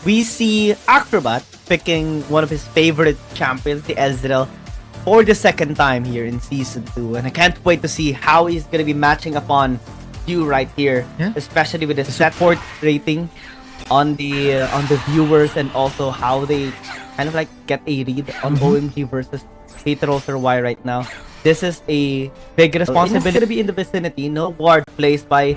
we see Acrobat picking one of his favorite champions, the Ezreal, for the second time here in Season 2. And I can't wait to see how he's going to be matching upon you right here, especially with the support rating on the viewers, and also how they kind of like get a read on OMG versus KT.RY right now. This is a big responsibility to be in the vicinity. No ward placed by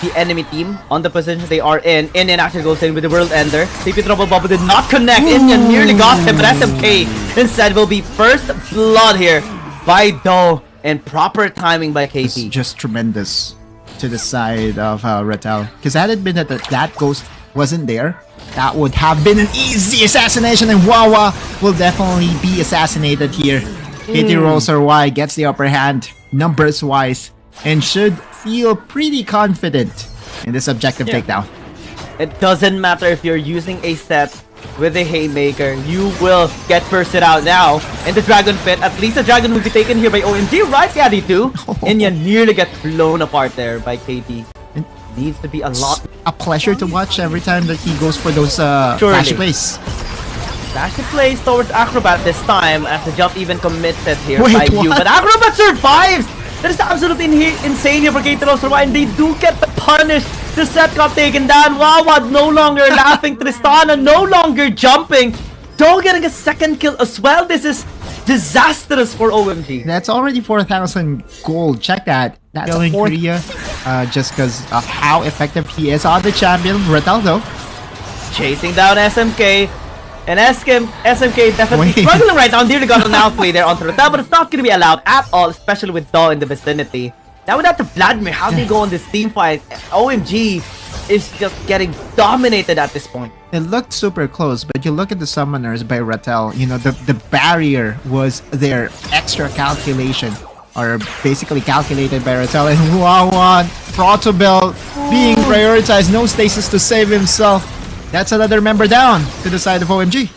the enemy team on the position they are in. Indian actually goes in with the World Ender. CP Trouble Bubble did not connect. Indian nearly got him, but SMK instead will be first blood here by Do, and proper timing by KT. It's just tremendous to the side of Rattel. Because had it been that that ghost wasn't there, that would have been an easy assassination, and Wawa will definitely be assassinated here. KT.RY gets the upper hand numbers wise and should feel pretty confident in this objective takedown. It doesn't matter if you're using a set with a Haymaker, you will get bursted out now in the Dragon Pit. At least the Dragon will be taken here by OMG, right, KT2? And you nearly get blown apart there by KT. It needs to be a lot. A pleasure to watch every time that he goes for those flash plays. Dash plays towards Acrobat this time, as the jump even committed here by you. But Acrobat survives! That is absolutely insane here for KT.RY, and they do get the punish. The set got taken down. Wawa no longer laughing. Tristana no longer jumping. Do getting a second kill as well. This is disastrous for OMG. That's already 4,000 gold. Check that. That's a Korea, just because of how effective he is on the champion. Rattel though chasing down SMK. And SMK definitely struggling right now. Nearly got an outplay there onto Rattel, but it's not going to be allowed at all, especially with Do in the vicinity. Now without the Vladimir, how do they go on this team fight? OMG is just getting dominated at this point. It looked super close, but you look at the summoners by Rattel, you know, the barrier was their extra calculation, or basically calculated by Rattel, and Wawa, Protobell being prioritized, no stasis to save himself. That's another member down to the side of OMG.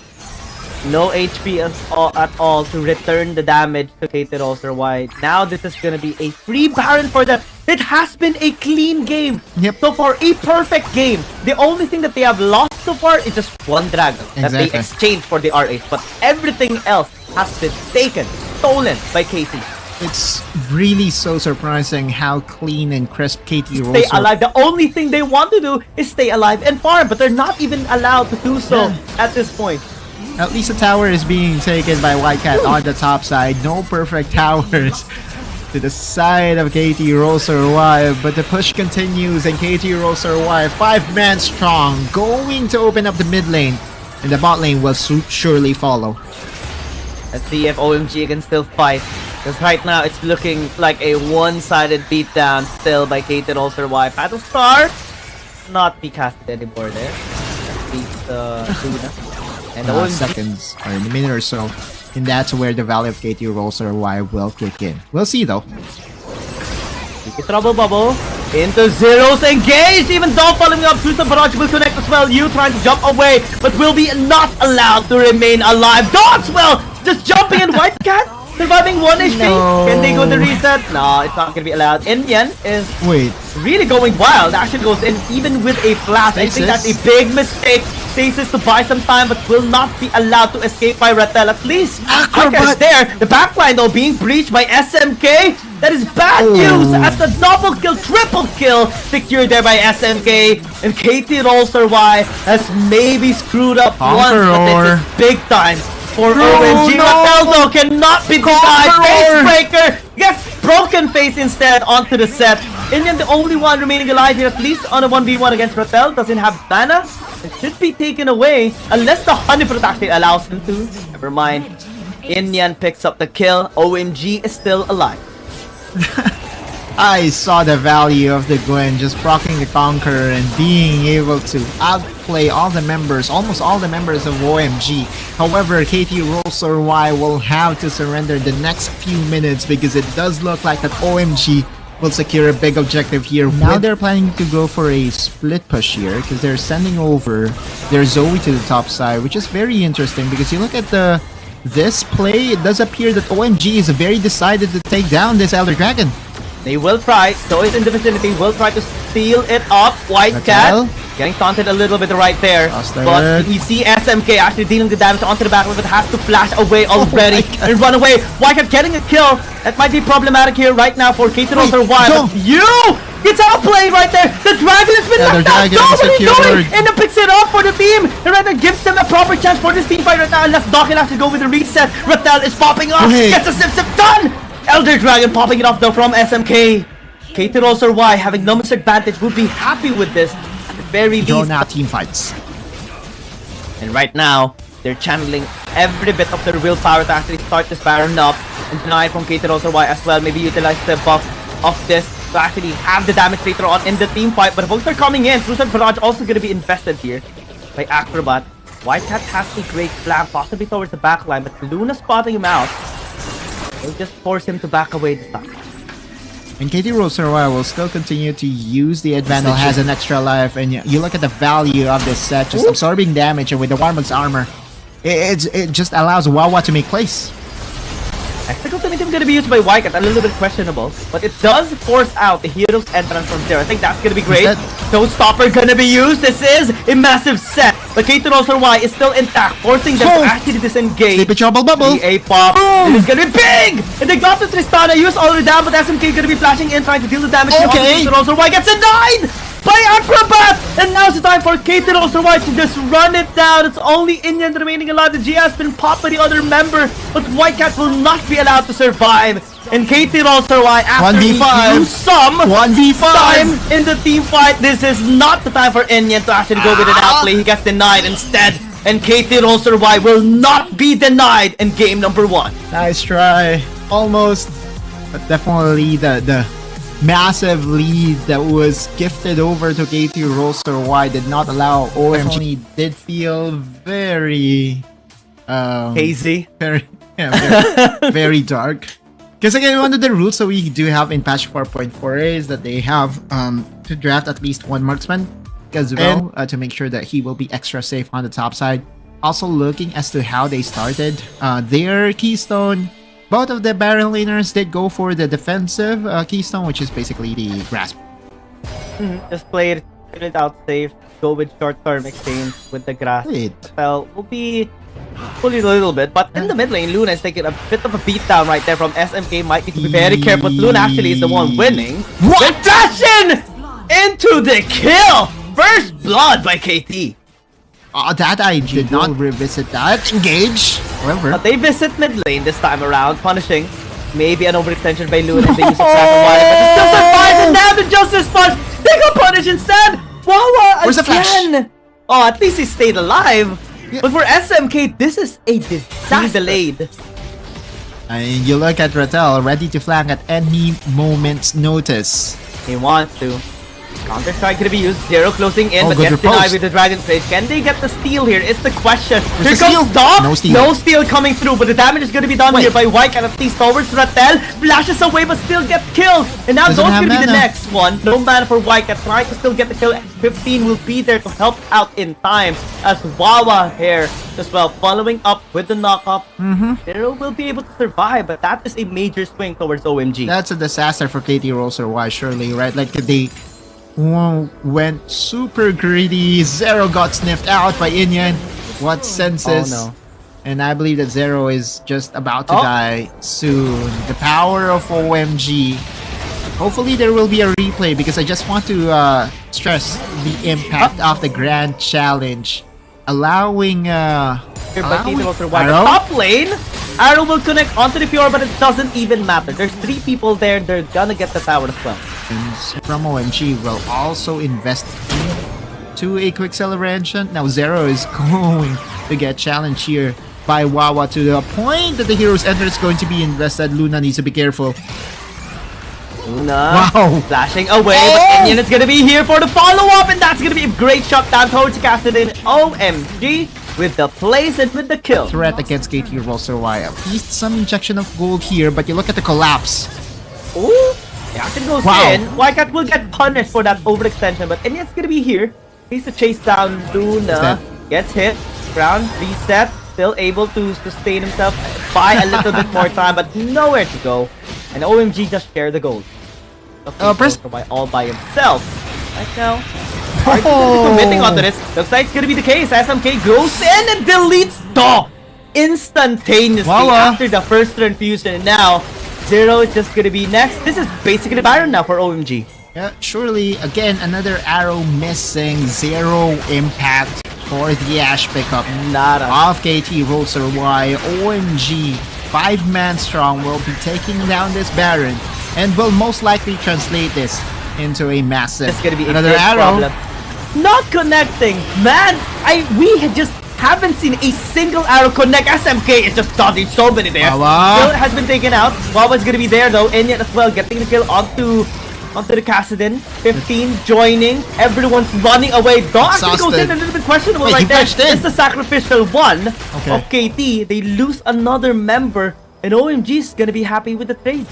No HP at all to return the damage to KT.RY. Now this is going to be a free Baron for them. It has been a clean game. So far, a perfect game. The only thing that they have lost so far is just one dragon that they exchanged for the RH. But everything else has been taken, stolen by KT. It's really so surprising how clean and crisp KT rolls. Stay alive. The only thing they want to do is stay alive and farm, but they're not even allowed to do so at this point. At least the tower is being taken by Whitecat on the top side. No perfect towers to the side of KT.RY, but the push continues, and KT.RY 5-man strong, going to open up the mid lane, and the bot lane will surely follow. Let's see if OMG can still fight. Because right now, it's looking like a one-sided beatdown still by KT.RY. Battlestar not be casted anymore there. Let's beat Luna. And the seconds, or in a minute or so. And that's where the value of KT.RY will kick in. We'll see though. Trouble Bubble into Zeros, engaged. Even though following up through the barrage will connect as well. You trying to jump away, but will be not allowed to remain alive. Dots well, just jumping in. Whitecat surviving 1 HP. Can they go to reset? No, it's not gonna be allowed. Indian is really going wild. Actually goes in even with a flash. I think that's a big mistake. Stasis to buy some time, but will not be allowed to escape by Rattel. At least Acrobat there. The backline though being breached by SMK. That is bad news, as the double kill, triple kill secured there by SMK. And KT.RY has maybe screwed up once, but this is big time for OMG. Rattel though cannot be denied. Facebreaker gets broken face instead onto the set. Indian the only one remaining alive here, at least on a 1v1 against Rattel. Doesn't have mana. It should be taken away unless the honeypot actually allows him to. Never mind. Indian picks up the kill. OMG is still alive. I saw the value of the Gwen just proccing the Conqueror and being able to outplay all the members, almost all the members of OMG. However, KT.RY will have to surrender the next few minutes because it does look like that OMG will secure a big objective here. Now they're planning to go for a split push here because they're sending over their Zoe to the top side, which is very interesting because you look at this play, it does appear that OMG is very decided to take down this Elder Dragon. They will try. So is in the vicinity. Will try to steal it off. Whitecat Getting taunted a little bit right there. Faster. But we see SMK actually dealing the damage onto the back, but has to flash away already and run away. Wildcat getting a kill. That might be problematic here right now for KT.RY. It's Outplay right there. The dragon has been knocked out. Nobody and it picks it up for the team. And right there gives them a proper chance for this team fight right now. Unless Doc can actually go with the reset. Rattel is popping off. Gets a zip done. Elder Dragon popping it off though from SMK. KT.RY having numbers advantage would be happy with this at the very least. Drawn out team fights. And right now, they're channeling every bit of their willpower to actually start this Baron up and deny it from KT.RY as well. Maybe utilize the buff of this to actually have the damage later on in the team fight. But both are coming in. Truth and Barrage also going to be invested here by Acrobat. Wildcat has a great flank, possibly towards the backline, but Luna spotting him out. They'll just force him to back away this time. And KT.RY will still continue to use the advantage, has an extra life, and you look at the value of this set, just absorbing damage, and with the Warmog's armor, it just allows Wawa to make plays. Technical Trinity going to be used by Wildcat, a little bit questionable, but it does force out the hero's entrance from Zero. I think that's going to be great. Showstopper going to be used. This is a massive set, but KT.RY is still intact, forcing them to actually disengage. Sleepy Trouble Bubble. The A-pop. It is going to be big! And they got the Tristana used already down, but SMK going to be flashing in, trying to deal the damage. KT.RY gets denied by Acrobat! And now's the time for KT.RY to just run it down. It's only Indian remaining alive. The G has been popped by the other member, but Wildcat will not be allowed to survive. And KT.RY, after 1v5 some 1v5 time in the team fight, this is not the time for Indian to actually go with an outplay. He gets denied instead. And KT.RY will not be denied in game number 1. Nice try. Almost. But definitely the massive lead that was gifted over to KT.RY did not allow OMG. Did feel very hazy, very very dark. Because again, one of the rules that we do have in patch 4.4 is that they have to draft at least one marksman as well, to make sure that he will be extra safe on the top side. Also looking as to how they started their keystone. Both of the Baron laners did go for the defensive keystone, which is basically the grasp. Just play it out safe. Go with short-term exchange with the grasp. Well, will be fully a little bit, but in the mid lane, Luna is taking a bit of a beatdown right there from SMK. Might need to be very careful. Luna actually is the one winning. What? Dashing into the kill! First blood by KT. That I did not revisit that. Engage. However, but they visit mid lane this time around, punishing maybe an overextension by Luna if they use a trap and wire, but it still survives, and now the Justice Punch, they go punish instead! Wawa where's the flash? Oh, at least he stayed alive. Yeah. But for SMK, this is a disaster. Delayed. And you look at Rattel, ready to flank at any moment's notice. He wants to. Counter-strike gonna be used. Zero closing in, but gets denied with the Dragon Blade. Can they get the steal here? It's the question. Here comes Doc. No steal coming through, but the damage is gonna be done here by Wildcat, at least towards Rattel. Flashes away, but still gets killed. And now those gonna be the next one. No mana for Wildcat, trying to still get the kill. 15 will be there to help out in time, as Wawa here as well, following up with the knockup. Zero will be able to survive, but that is a major swing towards OMG. That's a disaster for KT.RY, surely, right? Like they went super greedy. Zero got sniffed out by Inyan. What senses? Oh no. And I believe that Zero is just about to die soon. The power of OMG. Hopefully there will be a replay, because I just want to stress the impact of the Grand Challenge. Allowing top lane, Arrow will connect onto the Pure, but it doesn't even matter. There's 3 people there. They're gonna get the tower as well. And from OMG will also invest into a quick celebration. Now Zero is going to get challenged here by Wawa to the point that the hero's enter is going to be invested. Luna needs to be careful. Luna flashing away, but Indian is gonna be here for the follow-up, and that's gonna be a great shot down towards Cassidin. OMG with the plays and with the kill. Threat against KT.RY. At least some injection of gold here, but you look at the collapse. Ooh, Yakin goes in. Wildcat will get punished for that overextension, but Indian's gonna be here. He's to chase down Luna. Gets hit. Ground reset. Still able to sustain himself, buy a little bit more time, but nowhere to go. And OMG just share the gold. All by himself. Right now, committing onto this. Looks like it's gonna be the case. SMK goes in and deletes Daw instantaneously after the first turn fusion. And now, Zero is just gonna be next. This is basically Baron now for OMG. Yeah, surely, again, another arrow missing. Zero impact for the Ash pickup. Nada. Off KT.RY. OMG, 5-man strong, will be taking down this Baron and will most likely translate this into a massive. It's gonna be another arrow. Problem. Not connecting. Man, we just haven't seen a single arrow connect. SMK is just dodging so many there. Still has been taken out. Wawa's gonna be there though. Inyan as well, getting the kill onto the Kassadin. 15 joining. Everyone's running away. Daw actually goes in a little bit questionable right there. It's the sacrificial one of KT. They lose another member, and OMG's gonna be happy with the trade.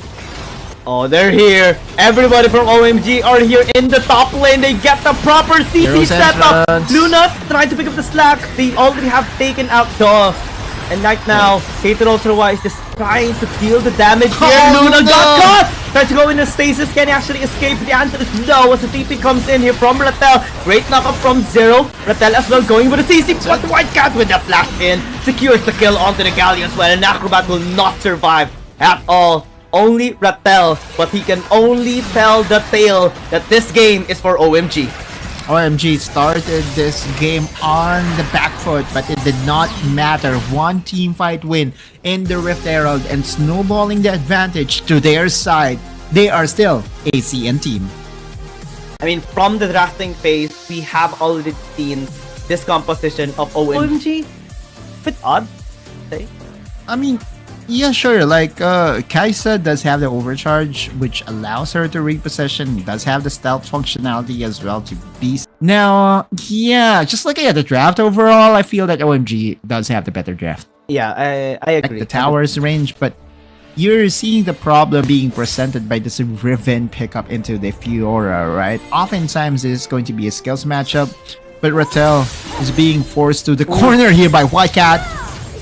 Oh, they're here. Everybody from OMG are here in the top lane. They get the proper CC setup. Luna trying to pick up the slack. They already have taken out Daw. And right now, KT.RY is just trying to deal the damage here. Luna got caught! Tries to go into stasis. Can he actually escape? The answer is no as the TP comes in here from Rattel. Great knockup from Zero. Rattel as well going with a CC. But Whitecat with the flash in. Secures the kill onto the Galleon as well. And Acrobat will not survive at all. Only Rattel, but he can only tell the tale that this game is for OMG. OMG started this game on the back foot, but it did not matter. One team fight win in the Rift Herald and snowballing the advantage to their side. They are still a CN team. I mean, from the drafting phase, we have already seen this composition of OMG. Bit odd, say. I mean, yeah, sure. Like, Kaisa does have the overcharge, which allows her to repossession. Does have the stealth functionality as well to beast. Now, yeah, just looking at the draft overall, I feel that OMG does have the better draft. Yeah, I agree. Like the tower's range, but you're seeing the problem being presented by this Riven pickup into the Fiora, right? Oftentimes, this is going to be a skills matchup, but Rattel is being forced to the corner here by Whitecat.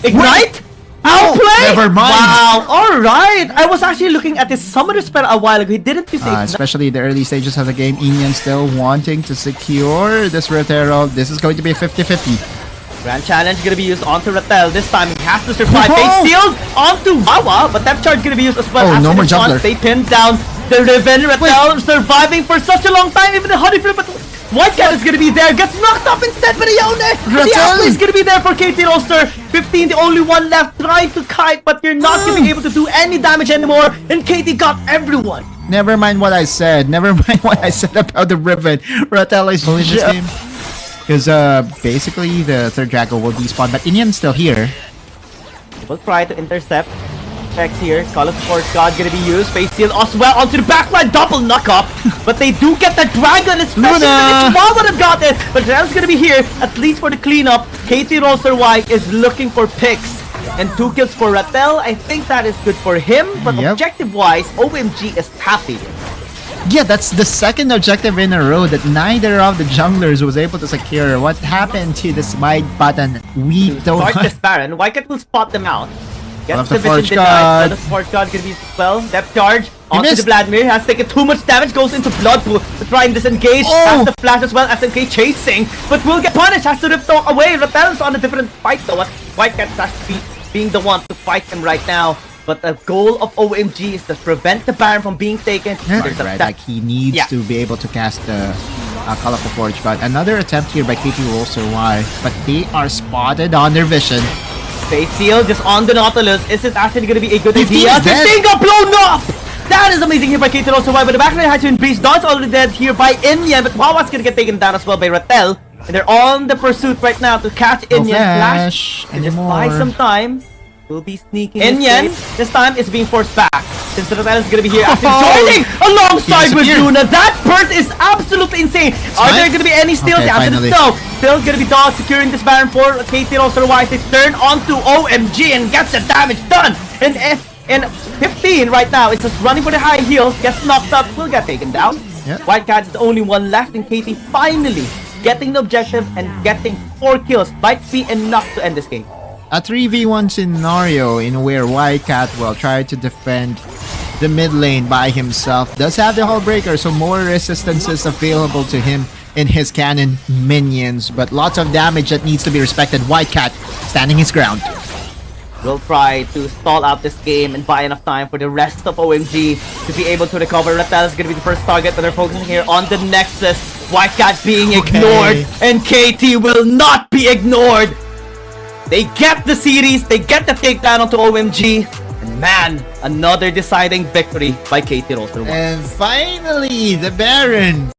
Ignite? Outplay? Never mind. Wow, alright. I was actually looking at this summoner spell a while ago. He didn't use especially in the early stages of the game. Inyan still wanting to secure this Rift Herald. This is going to be a 50-50. Grand Challenge gonna be used onto Rattel. This time he has to survive. Face sealed onto Wawa, but Depth Charge gonna be used as well. Oh, no more juggler. They pinned down the Riven. Rattel surviving for such a long time. Even the Honey Flip, but Whitecat is gonna be there. Gets knocked up instead by the Yone. The Outplay is gonna be there for KT.RY. 15, the only one left, trying to kite, but you're not gonna be able to do any damage anymore. And KT got everyone. Never mind what I said. Never mind what I said about the Riven. Rattel is winning this game. Because basically the third Draco will despawn, but Inyan's still here. We'll try to intercept. Check here. Call of Force God gonna be used. Face seal as well onto the backline. Double knock up. But they do get the dragon, especially if Wall would have got it. But Rel's gonna be here, at least for the cleanup. KT.RY is looking for picks. And 2 kills for Rattel. I think that is good for him. But objective-wise, OMG is happy. Yeah, that's the second objective in a row that neither of the junglers was able to secure. What happened to the smite button? We don't know. Start this Baron. Whitecat will spot them out. Gets the vision denied. The Forge God gonna be well. Depth Charge onto the Vladimir. Has taken too much damage. Goes into Blood Pool to try and disengage. Has the flash as well. SMK chasing, but will get punished. Has to rip Daw away. Rattel's on a different fight though. Whitecat is actually being the one to fight him right now. But the goal of OMG is to prevent the Baron from being taken. Right, like he needs to be able to cast the Call of the Forge. But another attempt here by KT.RY. But they are spotted on their vision. Face seal just on the Nautilus. Is it actually going to be a good idea? The thing got blown up! That is amazing here by KT.RY. But the backline has been breached. Dod's already dead here by Inyan. But Wawa's going to get taken down as well by Rattel. And they're on the pursuit right now to catch Inyan. Flash. And just buy some time. We'll be sneaking. Inyan, this time is being forced back. Since Rattel is going to be here joining alongside with Luna. That burst is absolutely insane. Are there going to be any steals? The answer is no. Still going to be Daw securing this Baron for KT.RY. They turn onto OMG and gets the damage done. And in 15 right now, it's just running for the high heels. Gets knocked up. Will get taken down. Whitecat is the only one left. And KT finally getting the objective and getting 4 kills. Might be enough to end this game. A 3v1 scenario in where Whitecat will try to defend the mid lane by himself. Does have the Hull Breaker, so more resistance is available to him. in his cannon minions, but lots of damage that needs to be respected. Whitecat standing his ground. Will try to stall out this game and buy enough time for the rest of OMG to be able to recover. Reptile is going to be the first target, but they're focusing here on the Nexus. Whitecat being ignored, and KT will not be ignored. They get the series, they get the takedown onto OMG, and man, another deciding victory by KT.RY. And finally, the Baron